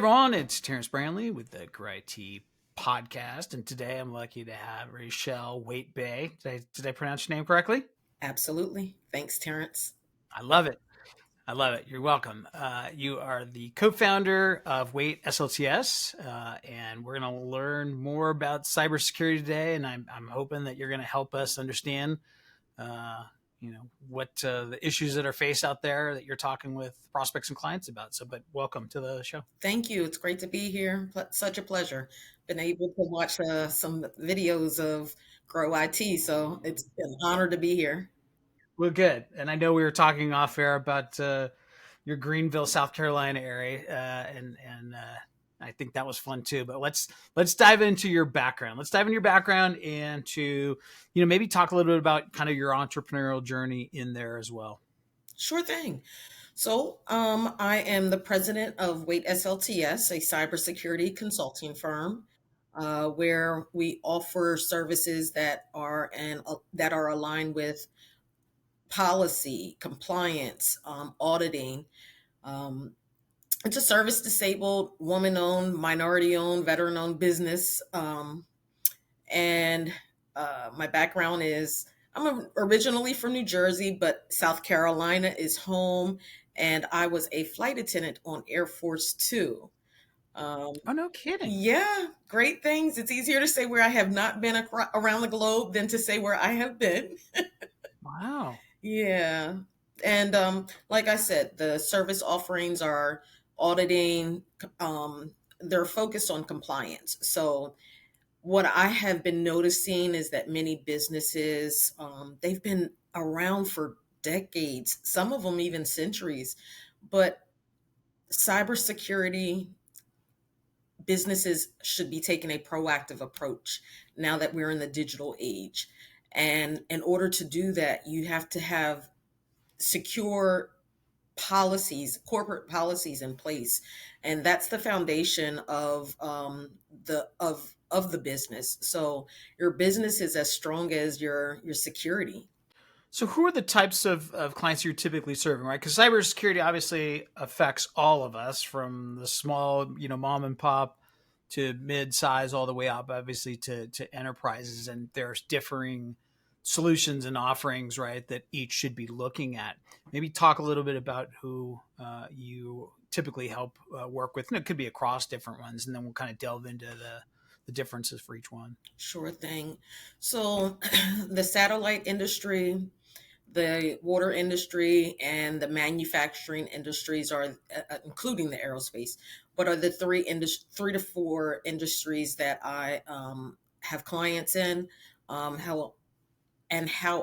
everyone, it's Terrence Branley with the IT podcast, and today I'm lucky to have Rachelle Waite-Bey. Did I pronounce your name correctly? Absolutely. Thanks, Terrence. I love it. I love it. You're welcome. You are the co-founder of Waite SLTS, and we're going to learn more about cybersecurity today. And I'm hoping that you're going to help us understand, what the issues that are faced out there that you're talking with prospects and clients about. But welcome to the show. Thank you. It's great to be here. Such a pleasure. Been able to watch some videos of Grow IT, so it's an honor to be here. Well, good. And I know we were talking off air about your Greenville, South Carolina area, and I think that was fun too. But let's dive into your background. Let's dive into your background and to maybe talk a little bit about kind of your entrepreneurial journey in there as well. Sure thing. So I am the president of Waite SLTS, a cybersecurity consulting firm, where we offer services that are aligned with policy, compliance, auditing. Um, it's a service disabled, woman owned, minority owned, veteran owned business. And My background is I'm originally from New Jersey, but South Carolina is home. And I was a flight attendant on Air Force Two. Oh, no kidding. Yeah, great things. It's easier to say where I have not been around the globe than to say where I have been. Wow. Yeah. And Like I said, the service offerings are auditing, they're focused on compliance. So what I have been noticing is that many businesses, they've been around for decades, some of them even centuries, but cybersecurity businesses should be taking a proactive approach now that we're in the digital age. And in order to do that, you have to have secure policies, corporate policies in place, and that's the foundation of the business. So your business is as strong as your security. So who are the types of clients you're typically serving, right? Because cybersecurity obviously affects all of us, from the small, mom and pop to mid-size, all the way up, obviously, to enterprises. And there's differing solutions and offerings, right, that each should be looking at. Maybe talk a little bit about who you typically help work with. And it could be across different ones, and then we'll kind of delve into the differences for each one. Sure thing. So the satellite industry, the water industry, and the manufacturing industries are, including the aerospace, but are the three to four industries that I have clients in. How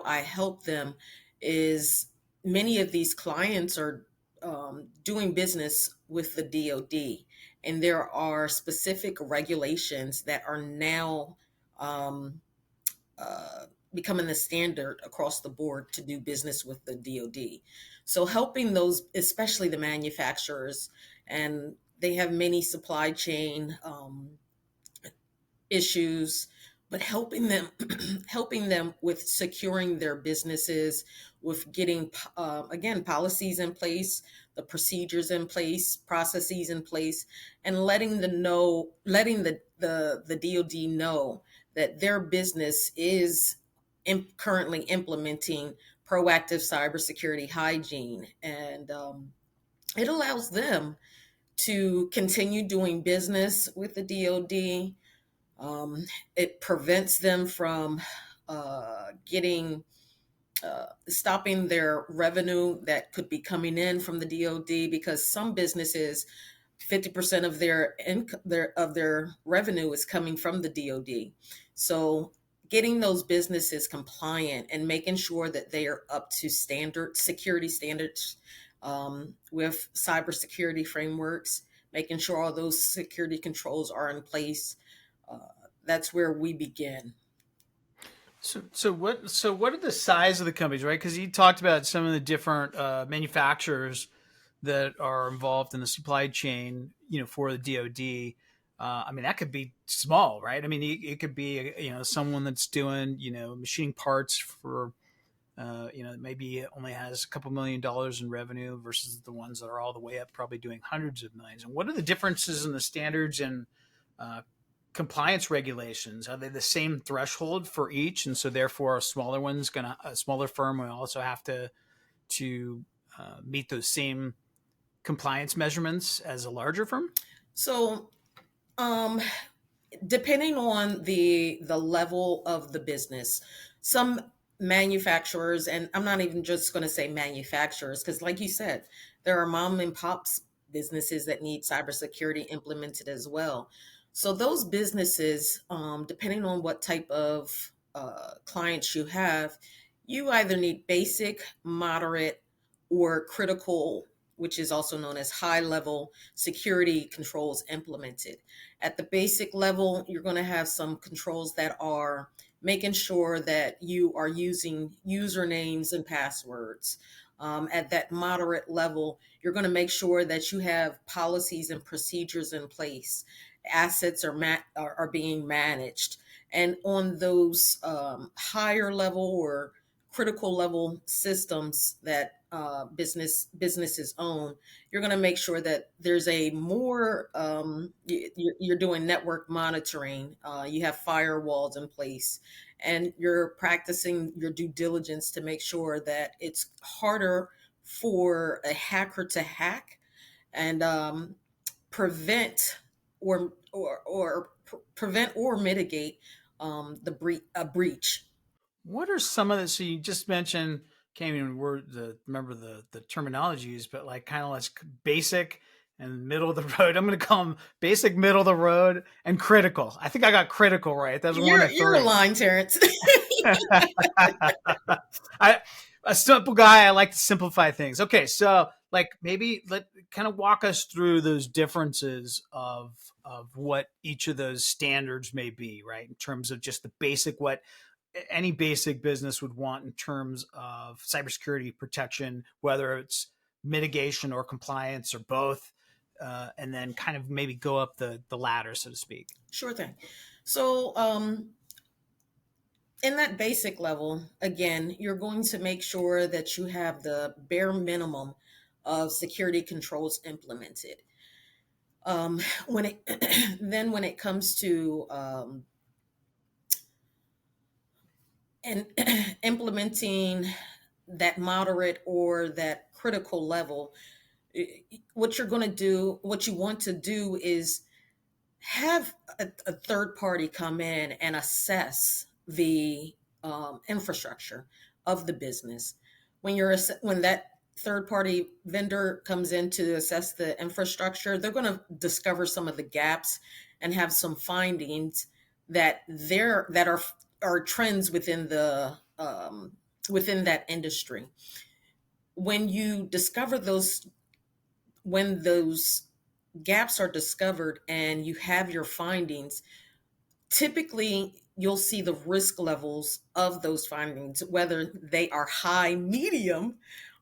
I help them is many of these clients are doing business with the DoD, and there are specific regulations that are now um, becoming the standard across the board to do business with the DoD. So helping those, especially the manufacturers, and they have many supply chain issues, but helping them helping them with securing their businesses, with getting again policies in place, the procedures in place, processes in place, and letting the DoD know that their business is currently implementing proactive cybersecurity hygiene, and it allows them to continue doing business with the DoD. It prevents them from getting stopping their revenue that could be coming in from the DoD, because some businesses, 50% of their revenue is coming from the DoD. So getting those businesses compliant and making sure that they are up to security standards, with cybersecurity frameworks, making sure all those security controls are in place. That's where we begin. So what are the size of the companies, right? Because you talked about some of the different manufacturers that are involved in the supply chain, for the DoD. I mean, that could be small, right? I mean, it could be someone that's doing machining parts for maybe it only has a couple $1 million in revenue versus the ones that are all the way up, probably doing hundreds of millions. And what are the differences in the standards and uh, compliance regulations? Are they the same threshold for each? And so therefore a smaller firm will also have to meet those same compliance measurements as a larger firm? So, um, depending on the level of the business, some manufacturers, and I'm not even just going to say manufacturers, because like you said, there are mom and pops businesses that need cybersecurity implemented as well. So those businesses, depending on what type of clients you have, you either need basic, moderate, or critical, which is also known as high level security controls implemented. At the basic level, you're going to have some controls that are making sure that you are using usernames and passwords. At that moderate level, you're going to make sure that you have policies and procedures in place. Assets are being managed. And on those higher level or critical level systems that businesses own, you're going to make sure that there's a more you're doing network monitoring, you have firewalls in place, and you're practicing your due diligence to make sure that it's harder for a hacker to hack and prevent prevent or mitigate a breach. What are some of the, so you just mentioned, can't even remember the terminologies, but like kind of less basic and middle of the road. I'm going to call them basic, middle of the road, and critical. I think I got critical right. That was one of You're a three. line, Terrence. I a simple guy. I like to simplify things. Okay, so like maybe let kind of walk us through those differences of what each of those standards may be, right? In terms of just the basic, what any basic business would want in terms of cybersecurity protection, whether it's mitigation or compliance or both, and then kind of maybe go up the ladder, so to speak. Sure thing. So, in that basic level, again, you're going to make sure that you have the bare minimum of security controls implemented. When it then when it comes to and implementing that moderate or that critical level, what you're going to do, what you want to do is have a third party come in and assess the infrastructure of the business. When that third party vendor comes in to assess the infrastructure, they're going to discover some of the gaps and have some findings that are trends within that industry. When you discover when those gaps are discovered and you have your findings, typically you'll see the risk levels of those findings, whether they are high, medium,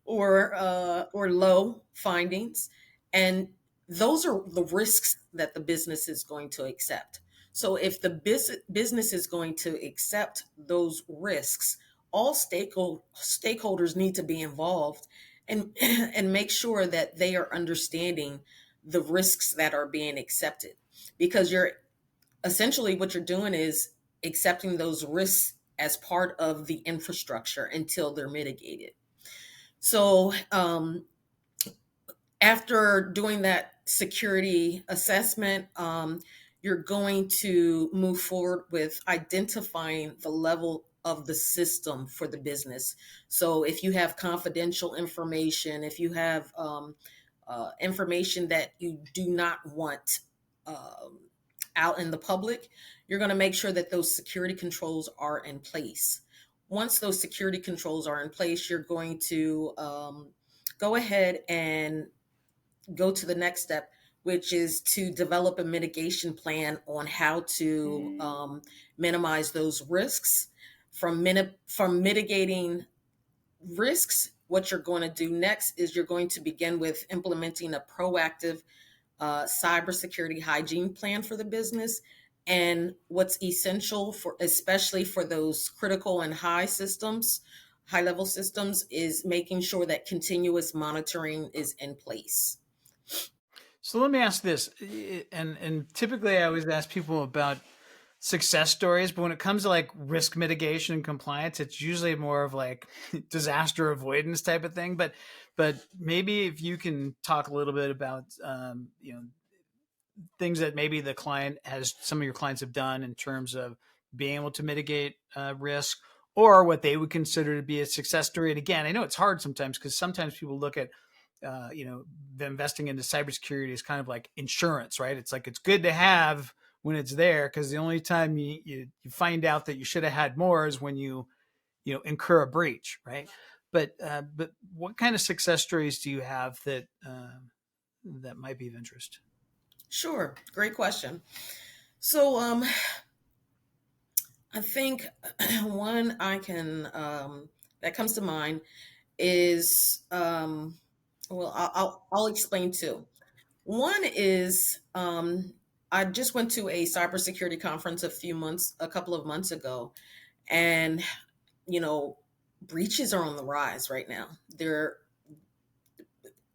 or low findings, and those are the risks that the business is going to accept. So if the business is going to accept those risks, all stakeholders need to be involved and and make sure that they are understanding the risks that are being accepted, because you're essentially what you're doing is accepting those risks as part of the infrastructure until they're mitigated. So after doing that security assessment, you're going to move forward with identifying the level of the system for the business. So if you have confidential information, if you have information that you do not want um, out in the public, you're going to make sure that those security controls are in place. Once those security controls are in place, you're going to go ahead and go to the next step, which is to develop a mitigation plan on how to minimize those risks. From mitigating risks, what you're going to do next is you're going to begin with implementing a proactive cybersecurity hygiene plan for the business. And what's essential for, especially for those critical and high systems, high level systems is making sure that continuous monitoring is in place. So let me ask this, and typically I always ask people about success stories, but when it comes to like risk mitigation and compliance, it's usually more of like disaster avoidance type of thing. But maybe if you can talk a little bit about things that maybe the client has, some of your clients have done in terms of being able to mitigate risk, or what they would consider to be a success story. And again, I know it's hard sometimes because sometimes people look at the investing into cybersecurity is kind of like insurance, right? It's like it's good to have when it's there, because the only time you find out that you should have had more is when you incur a breach, right? But what kind of success stories do you have that might be of interest? Sure, great question. So I think one I can that comes to mind is well, I'll explain two. One is I just went to a cybersecurity conference a couple of months ago, and you know, breaches are on the rise right now. They're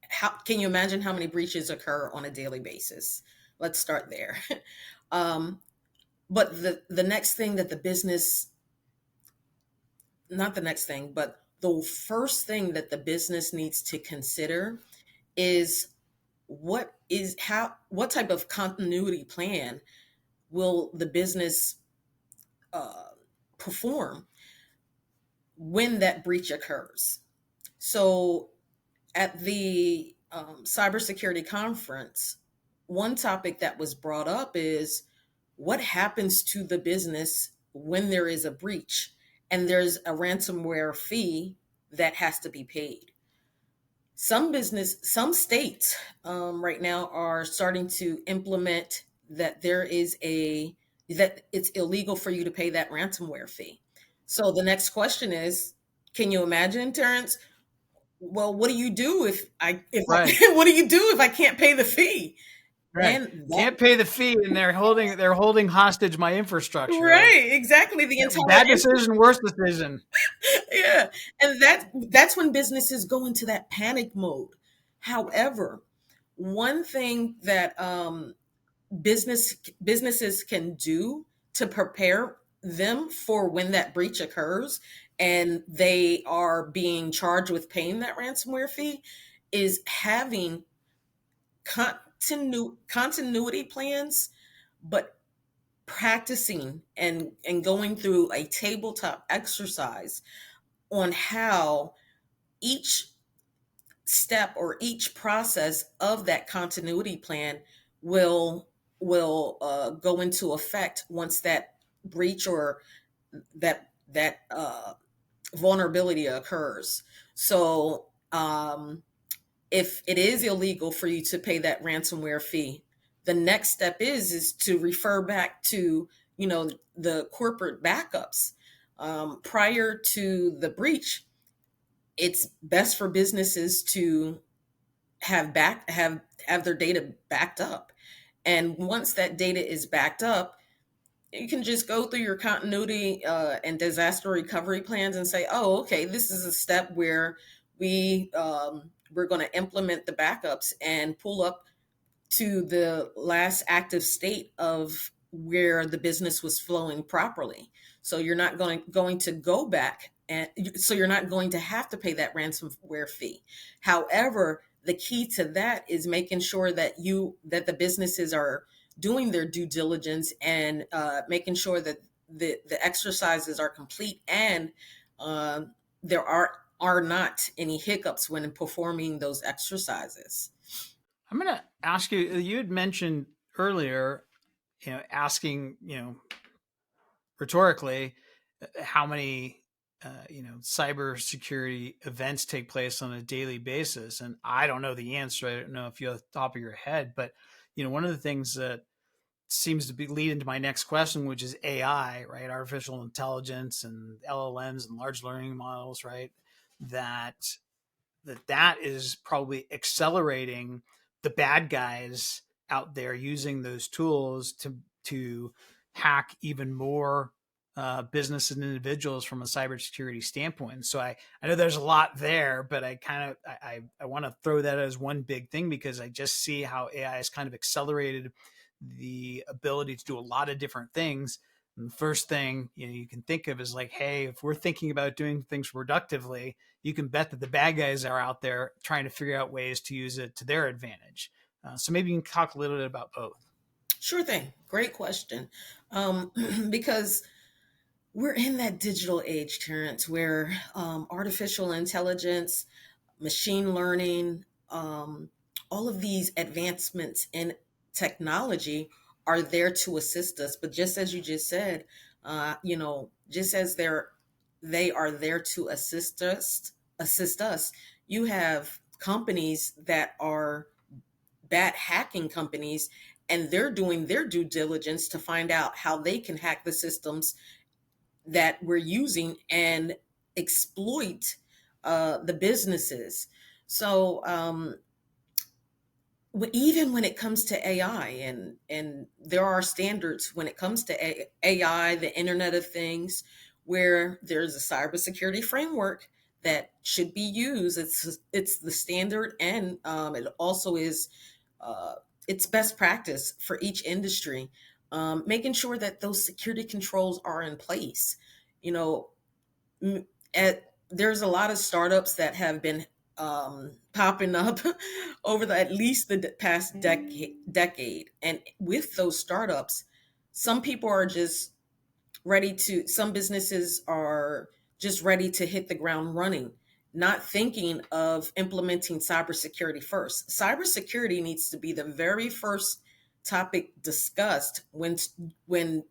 how can you imagine how many breaches occur on a daily basis? Let's start there. um, but the next thing that the business, not the next thing, but the first thing that the business needs to consider is what type of continuity plan will the business uh, perform when that breach occurs. So at the cybersecurity conference, one topic that was brought up is what happens to the business when there is a breach and there's a ransomware fee that has to be paid. Some states right now are starting to implement that it's illegal for you to pay that ransomware fee. So the next question is, can you imagine, Terrence? Well, what do you do if Right. what do you do if I can't pay the fee? Right. And that Can't pay the fee, and they're holding hostage my infrastructure. Like, right, exactly the entire bad decision, worst decision. yeah, and that's when businesses go into that panic mode. However, one thing that businesses can do to prepare them for when that breach occurs and they are being charged with paying that ransomware fee is having continuity plans, but practicing and going through a tabletop exercise on how each step or each process of that continuity plan will go into effect once that breach or that vulnerability occurs. So if it is illegal for you to pay that ransomware fee, the next step is to refer back to the corporate backups prior to the breach. It's best for businesses to have their data backed up, and once that data is backed up, you can just go through your continuity and disaster recovery plans and say, oh, okay, this is a step where we're going to implement the backups and pull up to the last active state of where the business was flowing properly. So you're not going to go back, and so you're not going to have to pay that ransomware fee. However, the key to that is making sure that the businesses are doing their due diligence and making sure that the exercises are complete and uh, there are not any hiccups when performing those exercises. I'm going to ask you. You had mentioned earlier, asking, rhetorically, how many, cybersecurity events take place on a daily basis, and I don't know the answer. I don't know if you have the top of your head, but one of the things that seems to be lead into my next question, which is AI, right? Artificial intelligence and LLMs and large learning models, right? That that is probably accelerating the bad guys out there using those tools to hack even more business and individuals from a cybersecurity standpoint. So I know there's a lot there, but I want to throw that as one big thing because I just see how AI has kind of accelerated the ability to do a lot of different things. And the first thing you can think of is like, hey, if we're thinking about doing things productively, you can bet that the bad guys are out there trying to figure out ways to use it to their advantage. So maybe you can talk a little bit about both. Sure thing. Great question. Because we're in that digital age, Terrence, where artificial intelligence, machine learning, all of these advancements in technology are there to assist us. But just as you just said, just as they are there to assist us, you have companies that are bad hacking companies, and they're doing their due diligence to find out how they can hack the systems that we're using and exploit the businesses. So even when it comes to AI, and there are standards when it comes to AI, the Internet of Things, where there's a cybersecurity framework that should be used. It's the standard, and it also is it's best practice for each industry. Making sure that those security controls are in place. You know, there's a lot of startups that have been popping up over at least the past decade. And with those startups, some people are just some businesses are just ready to hit the ground running, not thinking of implementing cybersecurity first. Cybersecurity needs to be the very first topic discussed when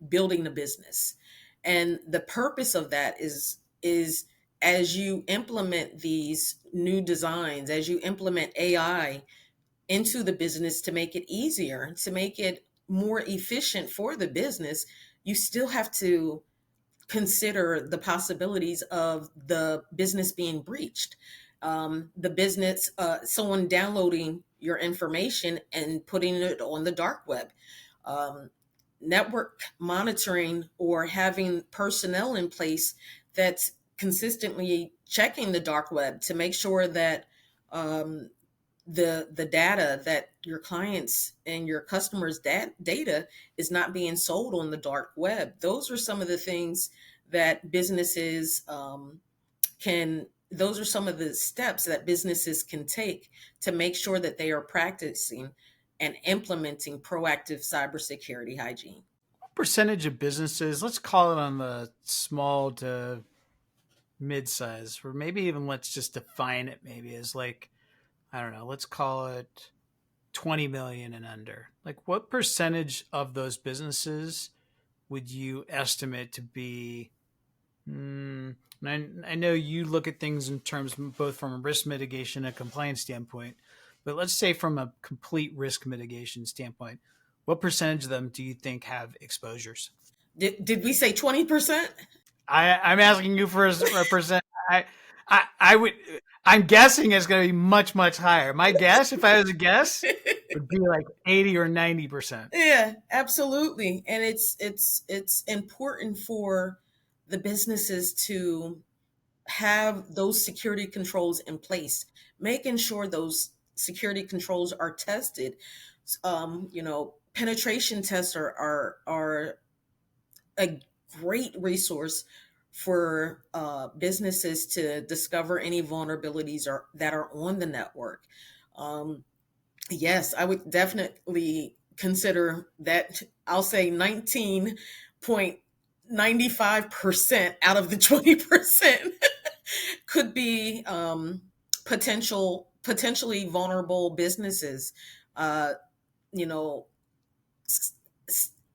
building a business. And the purpose of that is as you implement these new designs, as you implement AI into the business to make it easier, to make it more efficient for the business, you still have to consider the possibilities of the business being breached. The business, someone downloading your information and putting it on the dark web. Um, Network monitoring, or having personnel in place that's consistently checking the dark web to make sure that um, the data, that your clients and your customers' data is not being sold on the dark web. Those are some of the things that businesses can. Those are some of the steps that businesses can take to make sure that they are practicing and implementing proactive cybersecurity hygiene. Percentage of businesses, let's call it on the small to mid-size, or maybe even let's just define it maybe as like, I don't know, let's call it 20 million and under. Like what percentage of those businesses would you estimate to be I know you look at things in terms both from a risk mitigation and compliance standpoint, but let's say from a complete risk mitigation standpoint, what percentage of them do you think have exposures? Did we say 20%? I'm asking you for a percent. I would. I'm guessing it's going to be much much higher. My guess, if I was a guess, would be like 80 or 90%. Yeah, absolutely. And it's important for the businesses to have those security controls in place, making sure those security controls are tested. Penetration tests are a great resource for businesses to discover any vulnerabilities that are on the network. Um, yes, I would definitely consider that. I'll say 19.95% out of the 20% could be potentially vulnerable businesses. Uh, you know,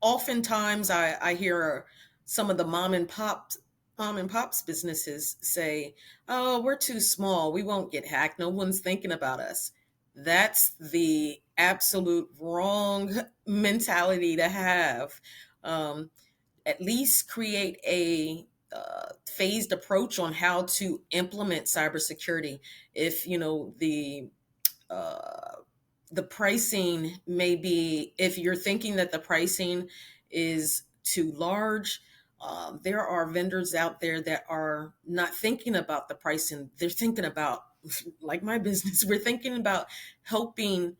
Oftentimes I hear some of the mom and pops businesses say, "Oh, we're too small. We won't get hacked. No one's thinking about us." That's the absolute wrong mentality to have. Um, at least create a phased approach on how to implement cybersecurity. If uh, the pricing may be, if you're thinking that the pricing is too large, There are vendors out there that are not thinking about the pricing. They're thinking about, like my business, we're thinking about helping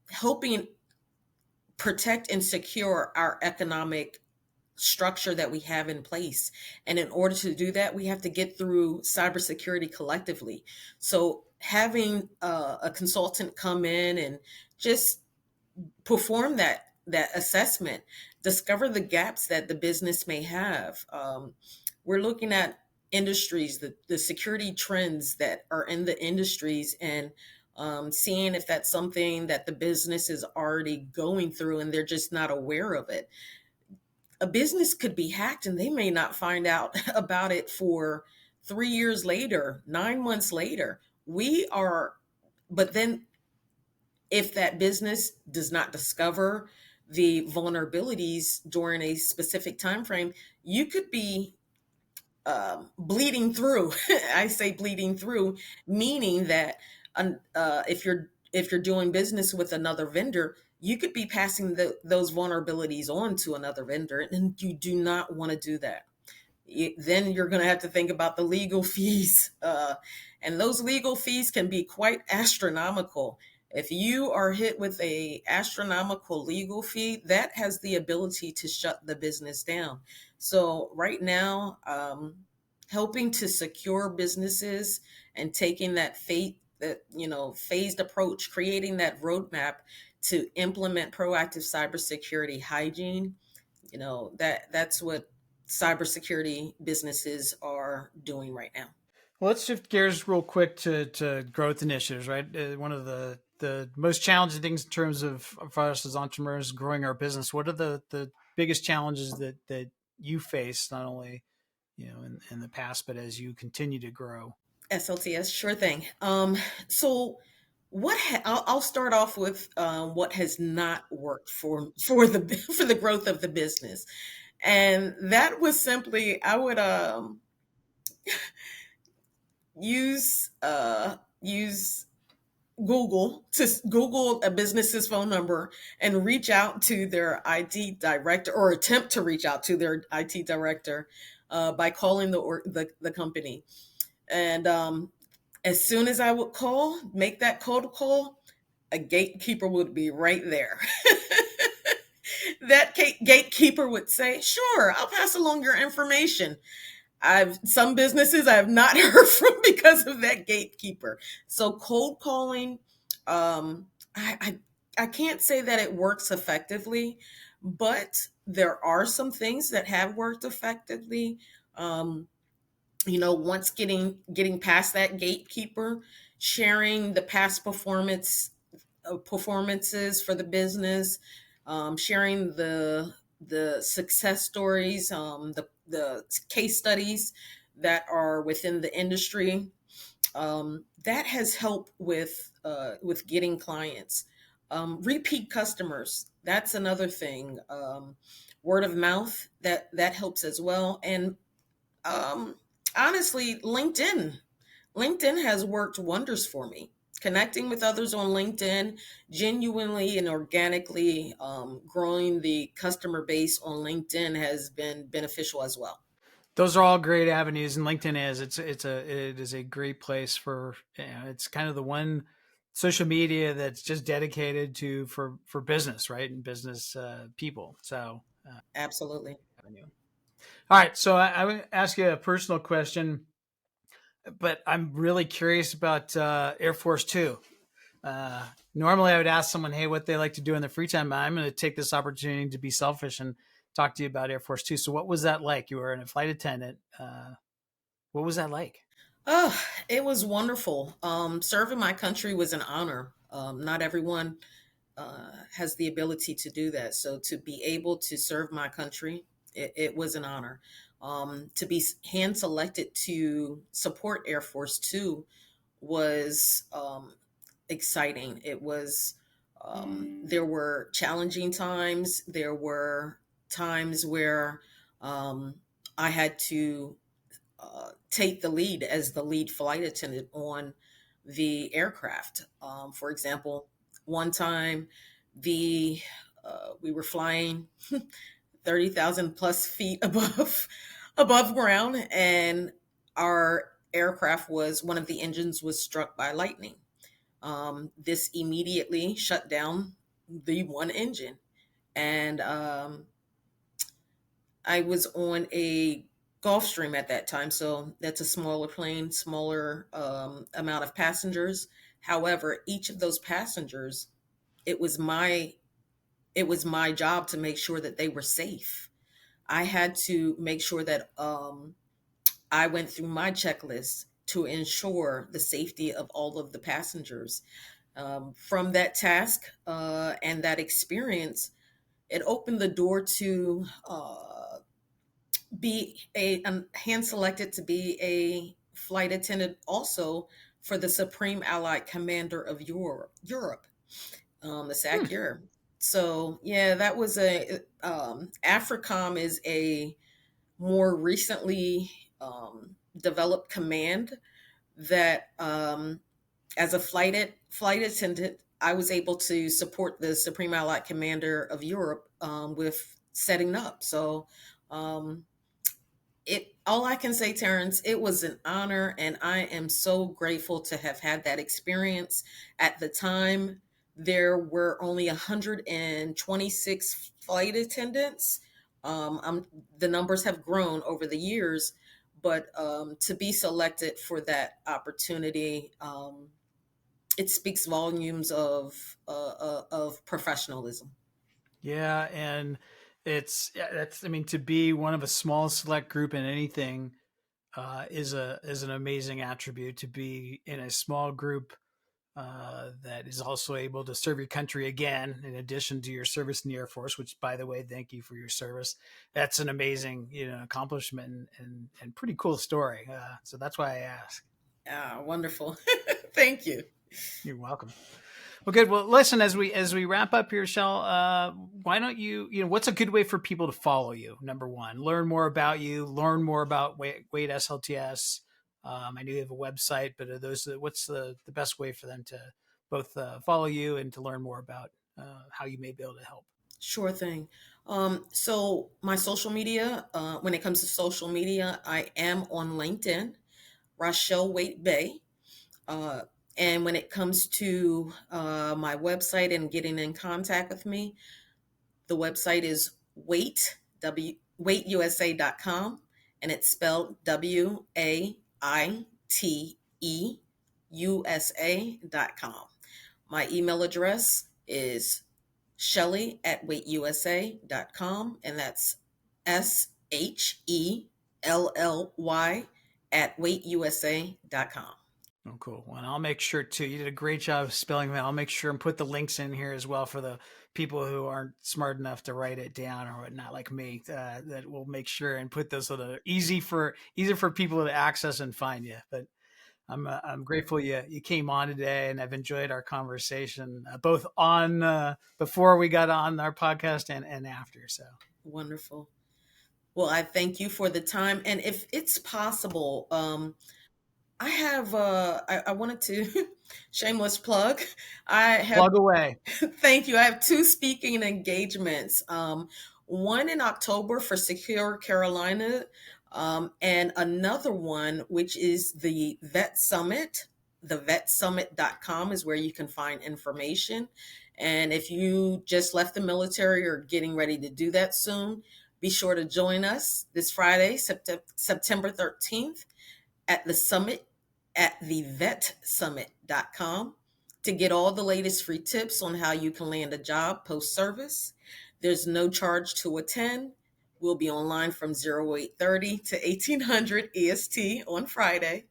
helping protect and secure our economic structure that we have in place. And in order to do that, we have to get through cybersecurity collectively. So having a consultant come in and just perform that assessment, discover the gaps that the business may have. We're looking at industries, the security trends that are in the industries, and seeing if that's something that the business is already going through and they're just not aware of it. A business could be hacked and they may not find out about it for 3 years later, 9 months later. We are, but then if that business does not discover the vulnerabilities during a specific time frame, you could be bleeding through. I say bleeding through, meaning that if you're doing business with another vendor, you could be passing those vulnerabilities on to another vendor, and you do not want to do that. Then you're going to have to think about the legal fees, and those legal fees can be quite astronomical. If you are hit with a astronomical legal fee, that has the ability to shut the business down. So right now, helping to secure businesses and taking that phased approach, creating that roadmap to implement proactive cybersecurity hygiene, that's what cybersecurity businesses are doing right now. Well, let's shift gears real quick to growth initiatives, right? One of the most challenging things in terms of for us as entrepreneurs growing our business. What are the biggest challenges that you face, not only in the past, but as you continue to grow? SLTS, sure thing. So I'll start off with what has not worked for the for the growth of the business, and that was simply I would use Google a business's phone number and reach out to their IT director, or attempt to reach out to their IT director by calling the company. And as soon as I would make that cold call, a gatekeeper would be right there. That gatekeeper would say, "Sure, I'll pass along your information." I've Some businesses I have not heard from because of that gatekeeper. So cold calling, um, I can't say that it works effectively, but there are some things that have worked effectively. Um, Once getting past that gatekeeper, sharing the past performances for the business, sharing the success stories, the case studies that are within the industry. That has helped with getting clients. Repeat customers, that's another thing. Word of mouth, that helps as well. And um, honestly, LinkedIn has worked wonders for me. Connecting with others on LinkedIn, genuinely and organically growing the customer base on LinkedIn has been beneficial as well. Those are all great avenues, and LinkedIn is it is a great place for it's kind of the one social media that's just dedicated to for business, right, and business people. So Absolutely. avenue. All right, so I would ask you a personal question, but I'm really curious about Air Force Two. Uh, Normally, I would ask someone, "Hey, what they like to do in their free time." I'm going to take this opportunity to be selfish and talk to you about Air Force Two. So, what was that like? You were a flight attendant. What was that like? Oh, it was wonderful. Serving my country was an honor. Not everyone has the ability to do that. So to be able to serve my country, it was an honor. To be hand selected to support Air Force Two was exciting. It was, there were challenging times. There were times where um, I had to take the lead as the lead flight attendant on the aircraft. For example, one time the we were flying 30,000 plus feet above ground, and our aircraft was one of the engines was struck by lightning. This immediately shut down the one engine, and I was on a Gulfstream at that time, so that's a smaller plane, smaller amount of passengers. However, each of those passengers, it was my it was my job to make sure that they were safe. I had to make sure that I went through my checklist to ensure the safety of all of the passengers. From that task and that experience, it opened the door to be hand selected to be a flight attendant also for the Supreme Allied Commander of Europe, the Hmm. SACEUR. So yeah, that was AFRICOM is a more recently developed command that as a flight attendant, I was able to support the Supreme Allied Commander of Europe with setting up. So um, it all I can say, Terrence, it was an honor, and I am so grateful to have had that experience. At the time, there were only 126 flight attendants. The numbers have grown over the years, but to be selected for that opportunity, it speaks volumes of professionalism. Yeah, and that's I mean, to be one of a small select group in anything is an amazing attribute. To be in a small group that is also able to serve your country again, in addition to your service in the Air Force. Which, by the way, thank you for your service. That's an amazing accomplishment and pretty cool story. So that's why I ask. Ah, wonderful. Thank you. You're welcome. Well, good. Well, listen, as we wrap up here, Shell, why don't what's a good way for people to follow you? Number one, learn more about you, learn more about Waite SLTS. I know you have a website, but are those what's the best way for them to both follow you and to learn more about how you may be able to help? Sure thing. So my social media, when it comes to social media, I am on LinkedIn, Rachelle Waite-Bey. Uh, and when it comes to my website and getting in contact with me, the website is waiteusa.com, and it's spelled WAITEUSA.com. My email address is Shelly@waiteusa.com, and that's SHELLY@waiteusa.com. Oh, cool. Well, and I'll make sure too. You did a great job of spelling that. I'll make sure and put the links in here as well for the people who aren't smart enough to write it down or whatnot, like me. That will make sure and put those sort of easy for people to access and find you. But I'm grateful you came on today, and I've enjoyed our conversation both on before we got on our podcast and after. So Wonderful. Well, I thank you for the time. And if it's possible, I have, I wanted to, shameless plug. I have plug away. Thank you. I have two speaking engagements. One in October for Secure Carolina, and another one which is the Vet Summit. The vetsummit.com is where you can find information. And if you just left the military or getting ready to do that soon, be sure to join us this Friday, September 13th at the summit at thevetsummit.com to get all the latest free tips on how you can land a job post service. There's no charge to attend. We'll be online from 0830 to 1800 EST on Friday.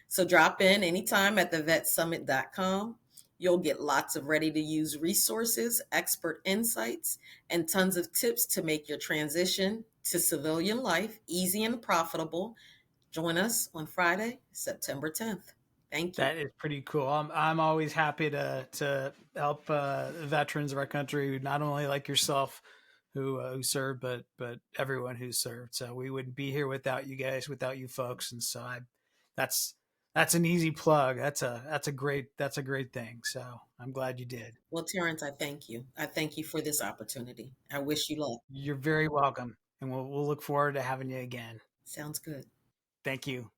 So drop in anytime at thevetsummit.com. You'll get lots of ready to use resources, expert insights, and tons of tips to make your transition to civilian life easy and profitable. Join us on Friday, September 10th. Thank you. That is pretty cool. I'm always happy to help veterans of our country, not only like yourself, who served, but everyone who served. So we wouldn't be here without you guys, without you folks, and so that's That's an easy plug. That's a great thing. So I'm glad you did. Well, Terrence, I thank you. I thank you for this opportunity. I wish you luck. You're very welcome, and we'll look forward to having you again. Sounds good. Thank you.